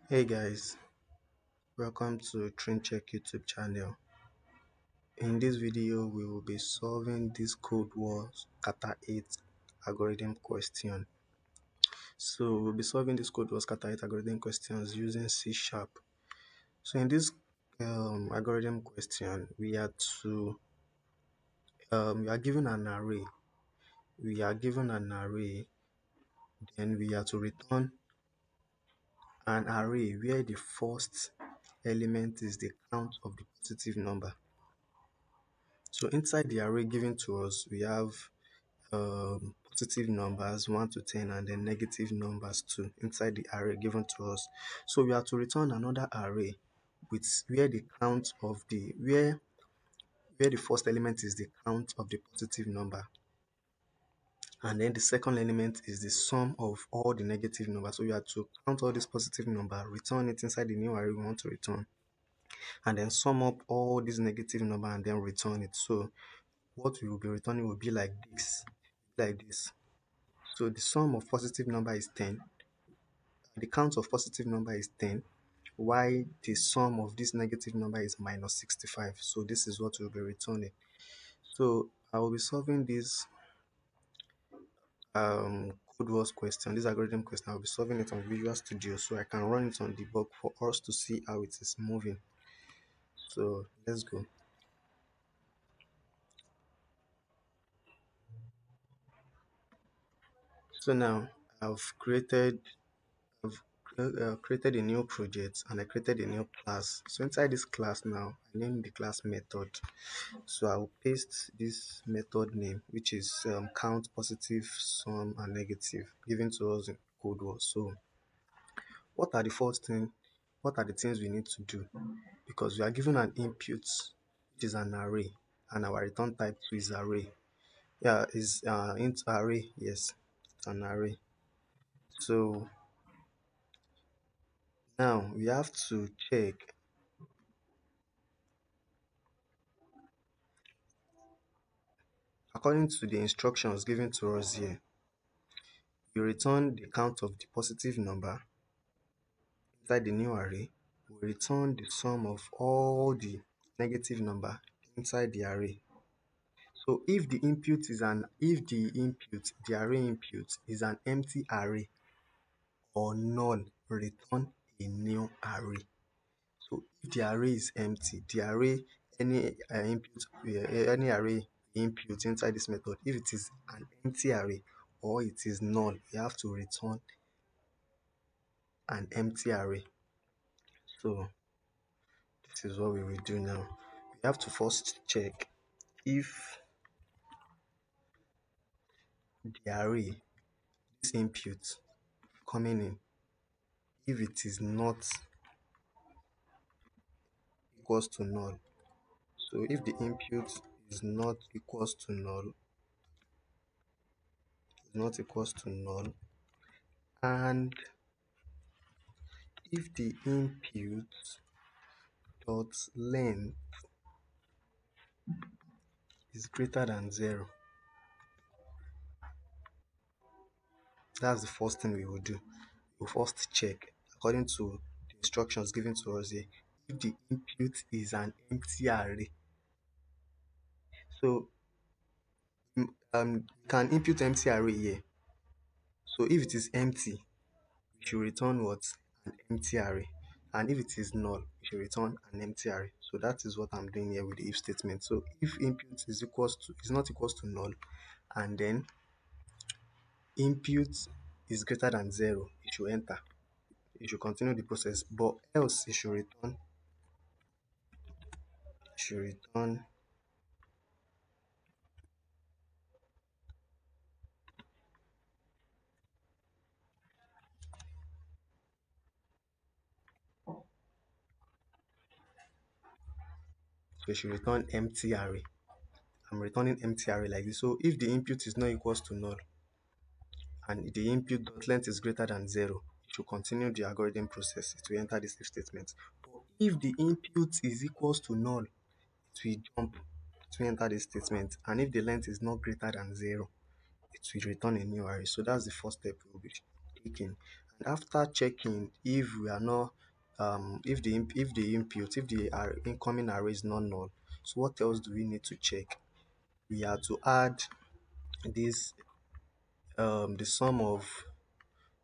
Hey guys, welcome to Train Check YouTube channel. In this video, we will be solving this CodeWars Kata 8 algorithm question. So we'll be solving this CodeWars Kata 8 algorithm questions using C Sharp. So in this algorithm question, we are given an array. We are given an array, then we are to return an array where the first element is the count of the positive number. So inside the array given to us, we have positive numbers 1 to 10 and then negative numbers 2 inside the array given to us. So we are to return another array with where the count of the where the first element is the count of the positive number, and then the second element is the sum of all the negative numbers. So we are to count all this positive number, return it inside the new array we want to return, and then sum up all these negative number and then return it. So what we will be returning will be like this. So the sum of positive number is 10. The count of positive number is 10, while the sum of this negative number is minus 65. So this is what we'll be returning. So I will be solving this CodeWars question, this algorithm question. I'll be solving it on Visual Studio so I can run it on debug for us to see how it is moving. So let's go. So now I've created a new project and I created a new class. So inside this class now, I named the class method. So I'll paste this method name, which is count, positive, sum, and negative, given to us in CodeWars. So what are the first thing? What are the things we need to do? Because we are given an input, which is an array, and our return type is array. Yeah, is int array. Yes, it's an array. So now we have to check. According to the instructions given to us here, we return the count of the positive number inside the new array. We return the sum of all the negative number inside the array. So if the array input is an empty array or null, return a new array. So if the array is empty, the array any array input inside this method, if it is an empty array or it is null, we have to return an empty array. So this is what we will do now. We have to first check if the array, this input coming in, if it is not equals to null. So if the input is not equals to null, and if the input dot length is greater than 0, that's the first thing we will do. We'll first check, according to the instructions given to us here, if the input is an empty array. So you can input empty array here. So if it is empty, we should return what? An empty array. And if it is null, we should return an empty array. So that is what I'm doing here with the if statement. So if input is not equals to null, and then input is greater than 0, it should enter. It should continue the process, but else it should return so it should return empty array. I'm returning empty array like this. So if the input is not equals to null and the input dot length is greater than 0, it should continue the algorithm process. It will enter this if statement. But if the input is equals to null, it will jump to enter this statement. And if the length is not greater than 0, it will return a new array. So that's the first step we will be taking. And after checking if we are not if the incoming array is not null, so what else do we need to check? We are to add this the sum of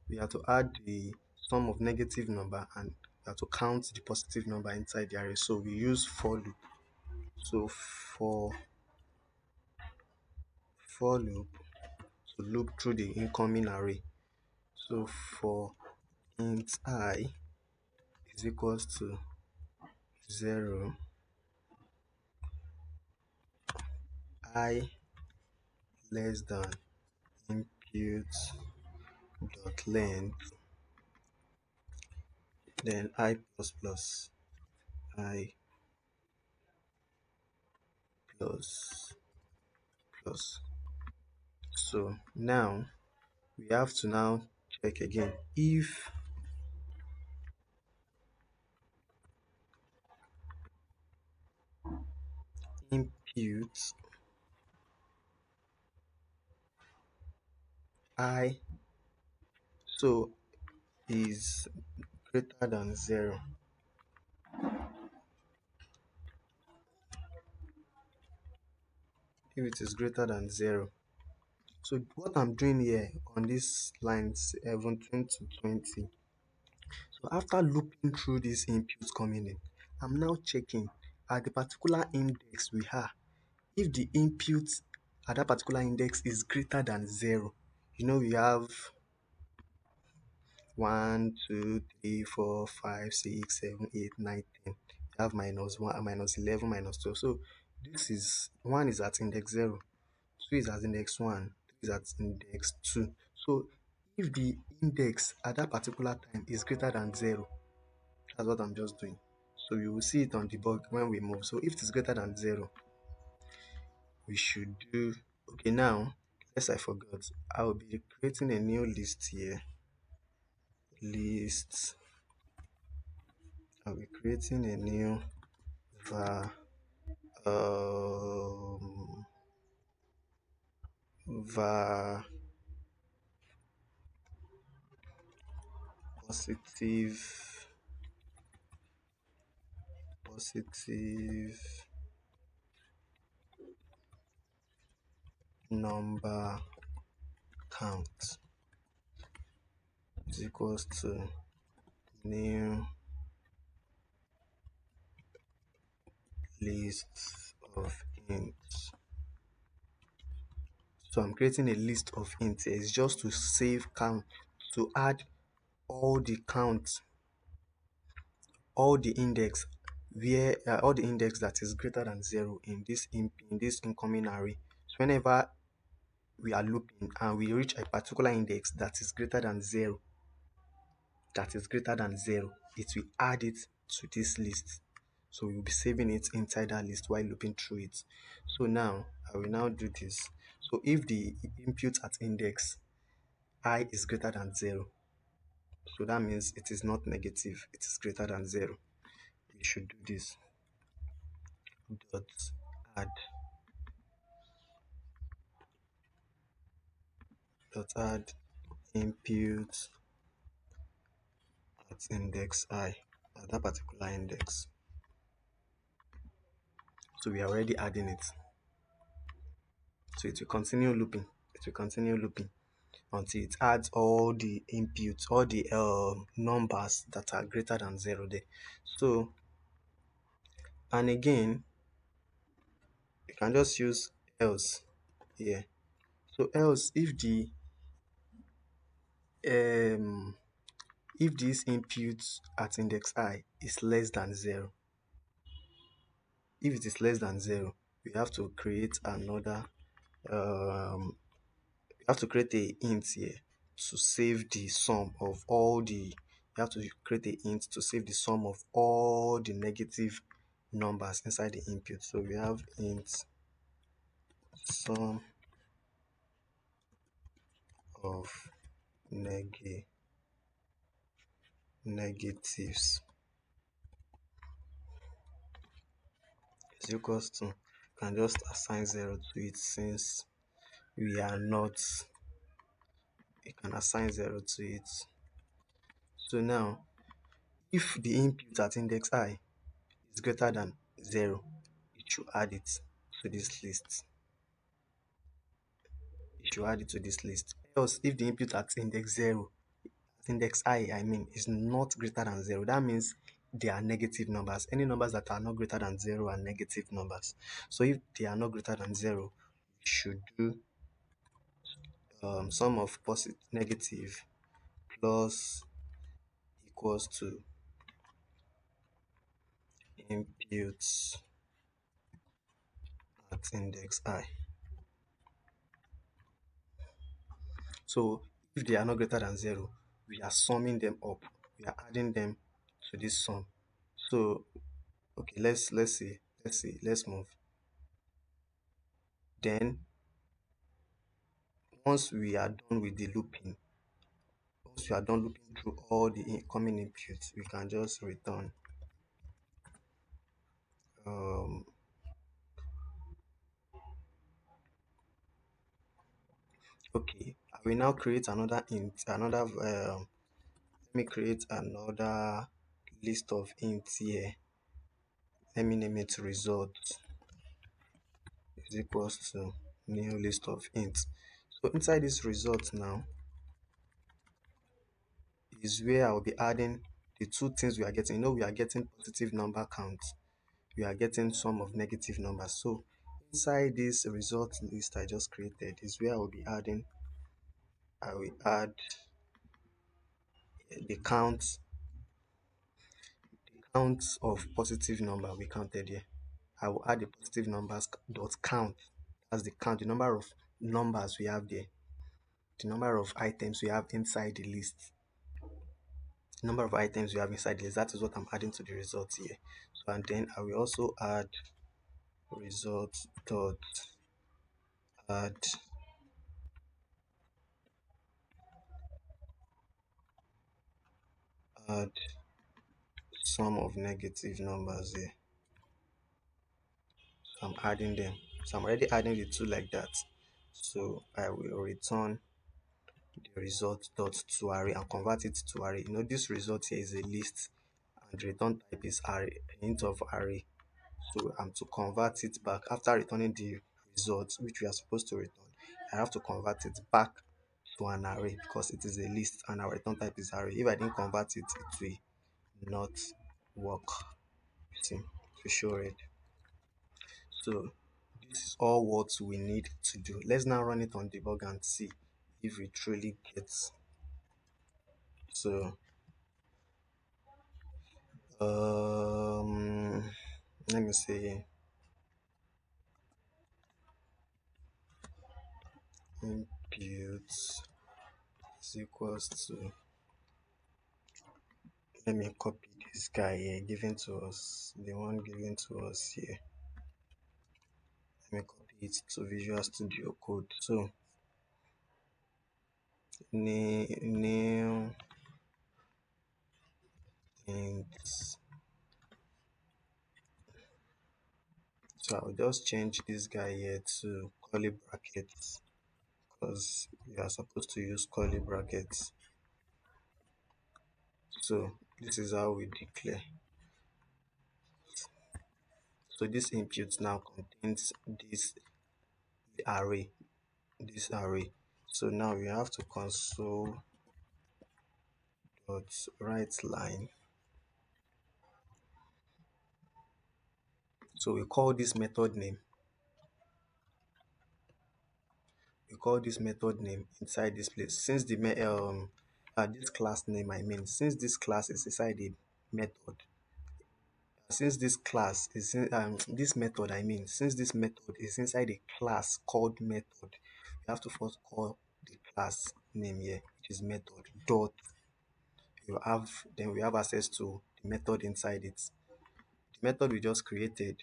we have to add the sum of negative number, and we have to count the positive number inside the array. So we use for loop. So for loop to loop through the incoming array. So for int I is equals to 0, I less than input dot length, then I plus plus I plus plus. So now we have to now check again if input I so is greater than 0. If it is greater than 0. So what I'm doing here on this line 17 to 20, so after looping through these inputs coming in, I'm now checking at the particular index we have, if the input at that particular index is greater than 0. We have 1, 2, 3, 4, 5, 6, 7, 8, 9, 10. We have minus 1, minus 11, minus 12. So this is 1 is at index 0, 2 is at index 1, 3 is at index 2. So if the index at that particular time is greater than 0, that's what I'm just doing. So you will see it on debug when we move. So if it is greater than 0, we should do, okay, now, yes, I forgot. I will be creating a new list here. List. I'll be creating a new var var positive number count is equals to new list of ints. So I'm creating a list of ints here. It's just to save count, to add all the counts, all the index where all the index that is greater than 0 in this incoming array. So whenever we are looping and we reach a particular index that is greater than 0, it will add it to this list. So we will be saving it inside that list while looping through it. So now I will now do this. So if the input at index I is greater than 0, so that means it is not negative, it is greater than 0. We should do this. Dot add input at index I, at that particular index. So we are already adding it. So it will continue looping. Until it adds all the inputs, all the numbers that are greater than 0 there. So, and again, you can just use else here. So else, if this input at index I is less than 0, if it is less than 0, we have to create another you have to create a int here to save the sum of all the, you have to create a int to save the sum of all the negative numbers inside the input. So we have int sum of negatives is equals to, you can just assign 0 to it since we are not, you can assign 0 to it. So now If the input at index I is greater than 0, it should add it to this list. It should add it to this list. Else, if the input at index 0, at index I mean, is not greater than 0, that means they are negative numbers. Any numbers that are not greater than 0 are negative numbers. So if they are not greater than 0, we should do sum of positive negative plus equals to inputs at index I. So if they are not greater than 0, we are summing them up. We are adding them to this sum. So okay, let's move. Then once we are done with the looping, once we are done looping through all the incoming inputs, we can just return um okay. I will now create another let me create another list of ints here. Let me name it result is equals to new list of ints. So inside this result now is where I'll be adding the two things we are getting. We are getting positive number count. We are getting sum of negative numbers. So inside this result list I just created is where I will add the count of positive number we counted here. I will add the positive numbers dot count. That's the count, the number of numbers we have there, the number of items we have inside the list. The number of items we have inside the list, that is what I'm adding to the results here. So and then I will also add result dot add add sum of negative numbers here. So I'm adding them. So I'm already adding the two like that. So I will return the result dot to array and convert it to array. This result here is a list and the return type is array, int of array. So I'm to convert it back after returning the result which we are supposed to return. I have to convert it back to an array because it is a list and our return type is array. If I didn't convert it, it will not work. See, to show it. So this is all what we need to do. Let's now run it on debug and see if it truly gets. So let me see. Inputs is equals to, let me copy this guy here given to us, the one given to us here. Let me copy it to Visual Studio Code. So new int. So I'll just change this guy here to curly brackets because we are supposed to use curly brackets. So this is how we declare. So this input now contains this array, So now we have to console dot write line. So we call this method name. Inside this place. Since the this class name, since this class is inside the method, since this class is in, this method, since this method is inside a class called method, we have to first call the class name here, which is method dot. Then we have access to the method inside it. The method we just created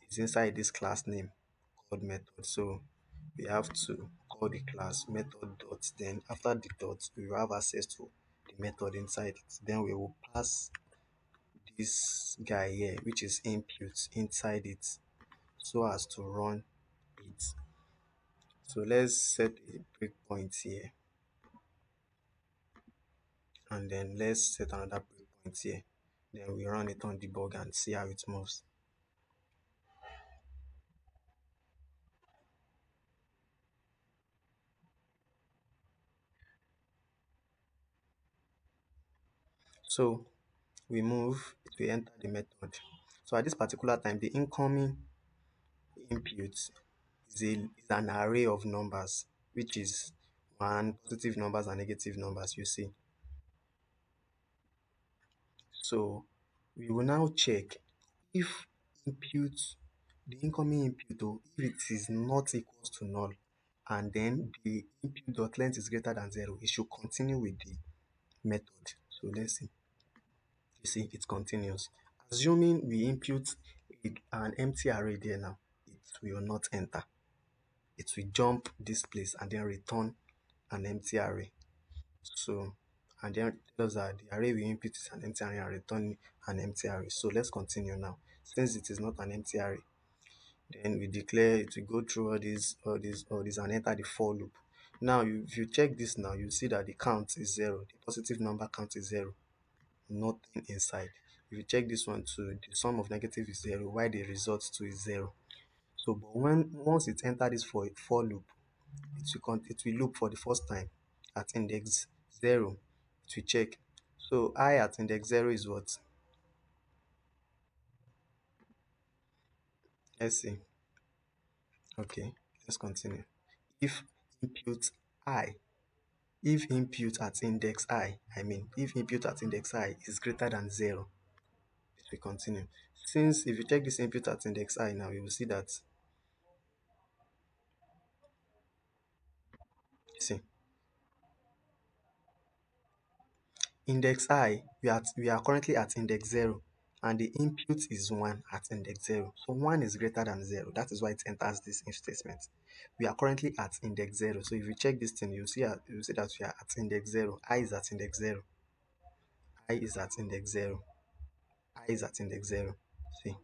is inside this class name called method. So we have to call the class method dot. Then after the dot, we will have access to the method inside it. Then we will pass this guy here, which is input, inside it so as to run it. So let's set a breakpoint here and then let's set another breakpoint point here. Then we run it on debug and see how it moves. So we move, it will enter the method. So at this particular time, the incoming input is an array of numbers, which is one positive numbers and negative numbers, you see. So we will now check if input, the incoming input, if it is not equals to null, and then the input dot length is greater than 0, it should continue with the method. So let's see. You see, it continues. Assuming we input an empty array there now, it will not enter. It will jump this place and then return an empty array. So, and then those are the array we input is an empty array and return an empty array. So let's continue now. Since it is not an empty array, then we declare it will go through all these and enter the for loop. Now, if you check this now, you see that the count is 0. The positive number count is 0. Nothing inside. If you check this one too, the sum of negative is 0, while the result too is 0. So, but once it enters this for loop, it will loop for the first time at index 0 to check. So I at index 0 is what? Let's see. Okay, let's continue. If input I, if input at index I mean, if input at index I is greater than 0, it will continue. Since if you check this input at index I now, you will see that, see, index I, we are currently at index 0, and the input is 1 at index 0. So 1 is greater than 0. That is why it enters this if statement. We are currently at index 0. So if you check this thing, you see that we are at index 0. I is at index 0. I is at index 0. I is at index 0. See,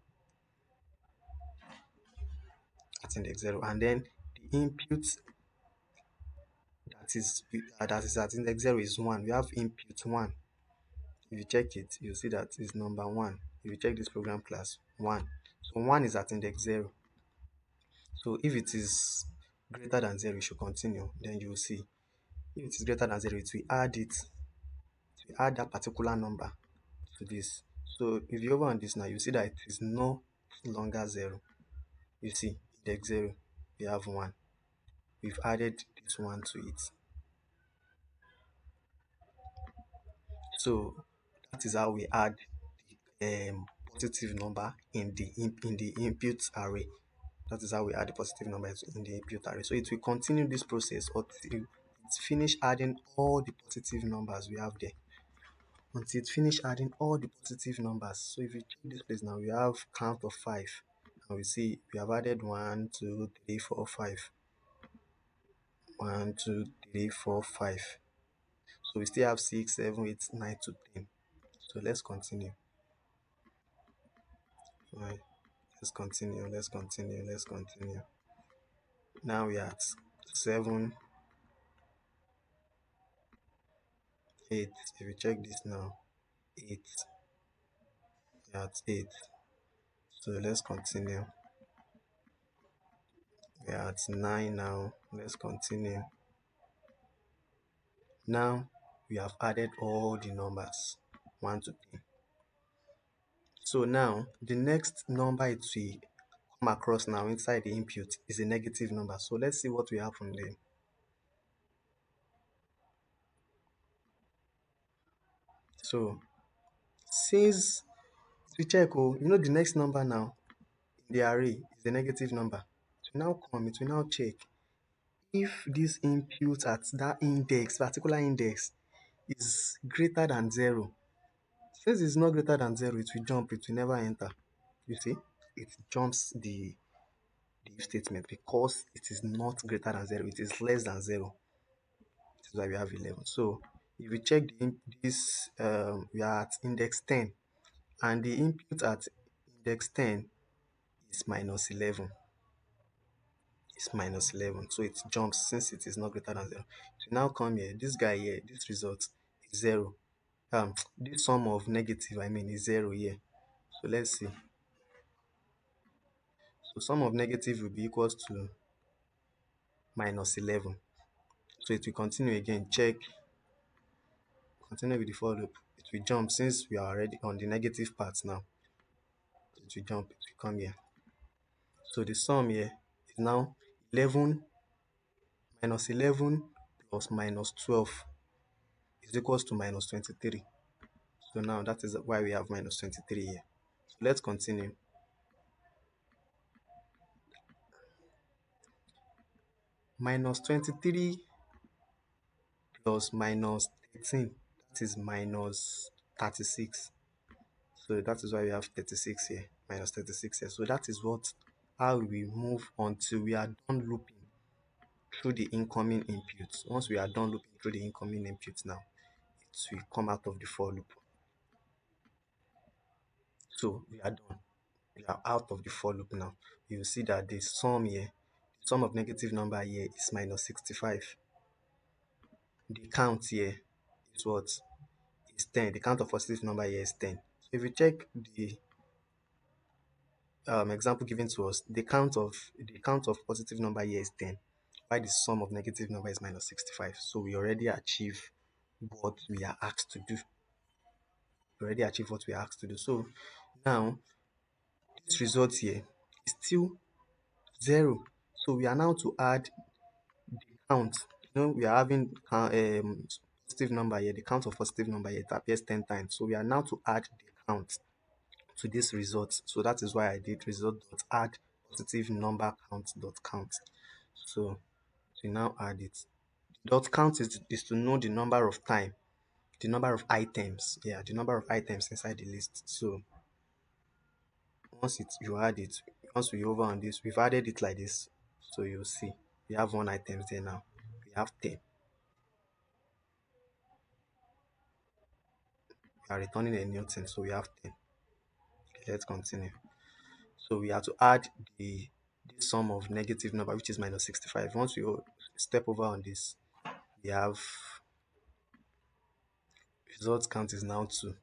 at index 0. And then the input that is at index 0 is 1. We have input 1. If you check it, you see that is number 1. If you check this program class, 1. So 1 is at index 0. So if it is greater than 0, it should continue. Then you will see. If it is greater than 0, it will add it. It will add that particular number to this. So if you over on this now, you see that it is no longer 0. You see, index 0, we have 1. We've added this 1 to it. So that is how we add the positive number in the input array. That is how we add the positive number in the input array. So it will continue this process until it finish adding all the positive numbers we have there. Until it finish adding all the positive numbers. So if you check this place now, we have count of 5. And we see we have added 1, 2, 3, 4, 5. 1, 2, 3, 4, 5. So we still have 6, 7, 8, 9 to 10. So let's continue. Right. Let's continue. Let's continue. Let's continue. Now we are at 7, 8. If you check this now, 8. We are at 8. So let's continue. We are at 9 now. Let's continue. Now we have added all the numbers 1 to 10. So now the next number it will come across now inside the input is a negative number. So let's see what will happen there. So since we check, the next number now in the array is a negative number. It will now check if this input at that particular index is greater than 0. Since it's not greater than 0, it will jump, it will never enter. You see, it jumps the if statement because it is not greater than 0, it is less than 0. This is why we have 11. So if we check this, we are at index 10, and the input at index 10 is minus 11. It's minus 11, so it jumps since it is not greater than 0. So now come here, this guy here, this result is 0. this sum of negative, I mean, is 0 here. So let's see. So sum of negative will be equals to minus 11. So it will continue again, check, continue with the for loop. It will jump since we are already on the negative part now. It will jump, it will come here. So the sum here is now 11 minus 11 plus minus 12 is equals to minus 23. So now that is why we have minus 23 here. So let's continue. Minus 23 plus minus 13, that is minus 36. So that is why we have 36 here, minus 36 here. So that is what how we move until we are done looping through the incoming inputs. Once we are done looping through the incoming inputs now, it will come out of the for loop. So we are done. We are out of the for loop now. You will see that the sum here, the sum of negative number here is minus 65. The count here is what? Is 10. The count of positive number here is 10. So if you check the example given to us, the count of positive number here is 10, while the sum of negative number is minus 65. So we already achieve what we are asked to do. We already achieve what we are asked to do. So now this result here is still 0. So we are now to add the count. We are having positive number here. The count of positive number here, it appears 10 times. So we are now to add the count to this result. So that is why I did result dot add positive number count dot count. So we now add it. Dot count is to know the number of time, the number of items. Yeah, the number of items inside the list. So once you add it, once we over on this, we've added it like this. So you'll see we have one item there now. We have 10. We are returning a new thing, so we have 10. Okay, let's continue. So we have to add the sum of negative number, which is minus 65. Once we step over on this, we have result count is now 2.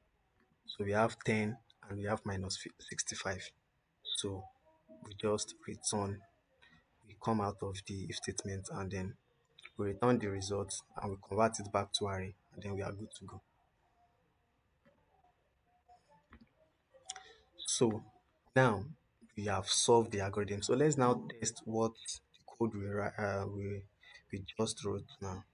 So we have 10 and we have minus 65. So we just return, we come out of the if statement and then we return the results and we convert it back to array and then we are good to go. So now we have solved the algorithm. So let's now test what the code we just wrote now.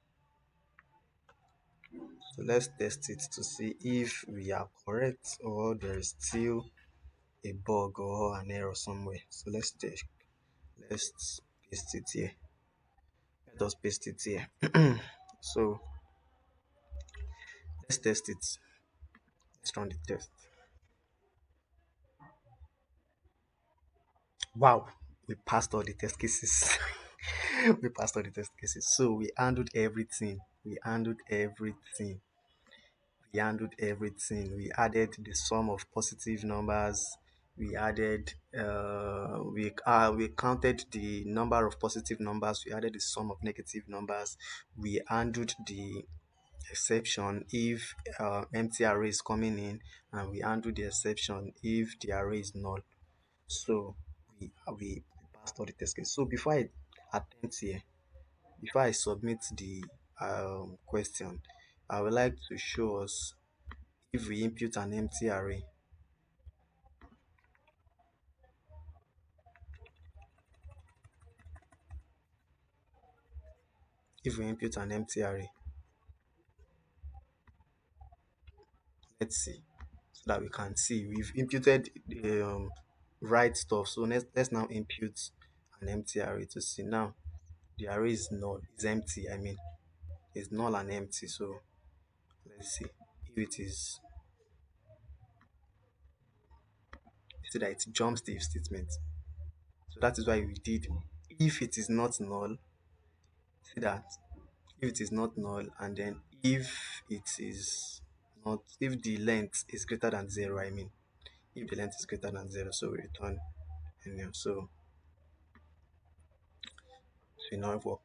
So let's test it to see if we are correct or there is still a bug or an error somewhere. So let's check. Let's paste it here. Let us paste it here. So let's test it. Let's run the test. Wow, we passed all the test cases. We passed all the test cases. So we handled everything. We handled everything. We handled everything. We added the sum of positive numbers. We added we counted the number of positive numbers. We added the sum of negative numbers. We handled the exception if empty array is coming in, and we handle the exception if the array is null. So we passed all the test cases. So before I attempt here, before I submit the question, I would like to show us if we input an empty array. If we input an empty array, let's see, so that we can see we've imputed the right stuff. So let's now input an empty array to see. Now the array is null, is empty. I mean, it's null and empty. So let's see if it is. So that it jumps the if statement. So that is why we did if it is not null. See that if it is not null, and then if it is not, if the length is greater than 0, I mean, if the length is greater than 0, so we return nil. So it will not work.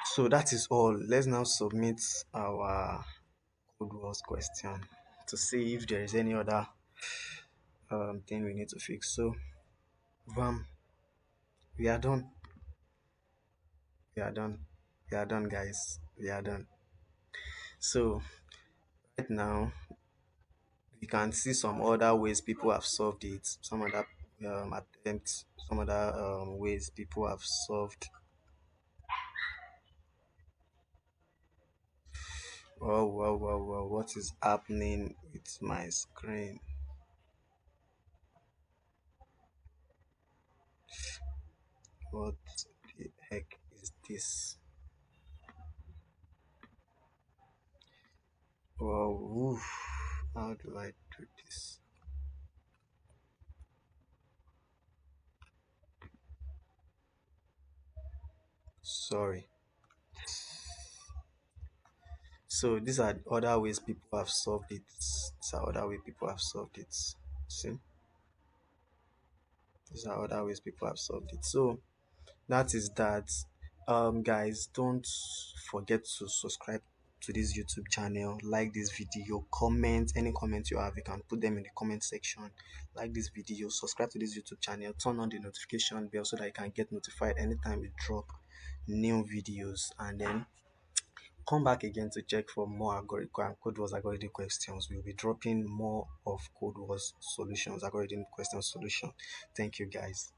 So that is all. Let's now submit our CodeWars question to see if there is any other thing we need to fix. So, Vam, we are done. We are done. We are done, guys. We are done. So, right now, we can see some other ways people have solved it. Some other attempts, some other ways people have solved. Oh, wow, wow, wow. What is happening with my screen? What the heck is this? Wow, oof. How do I do this? Sorry. So these are other ways people have solved it. These are other ways people have solved it. See, these are other ways people have solved it. So that is that. Guys, don't forget to subscribe to this YouTube channel. Like this video, comment any comment you have. You can put them in the comment section. Like this video, subscribe to this YouTube channel. Turn on the notification bell so that you can get notified anytime we drop new videos, and then come back again to check for more algorithm and code was algorithm questions. We'll be dropping more of code was solutions, algorithm question solution. Thank you, guys.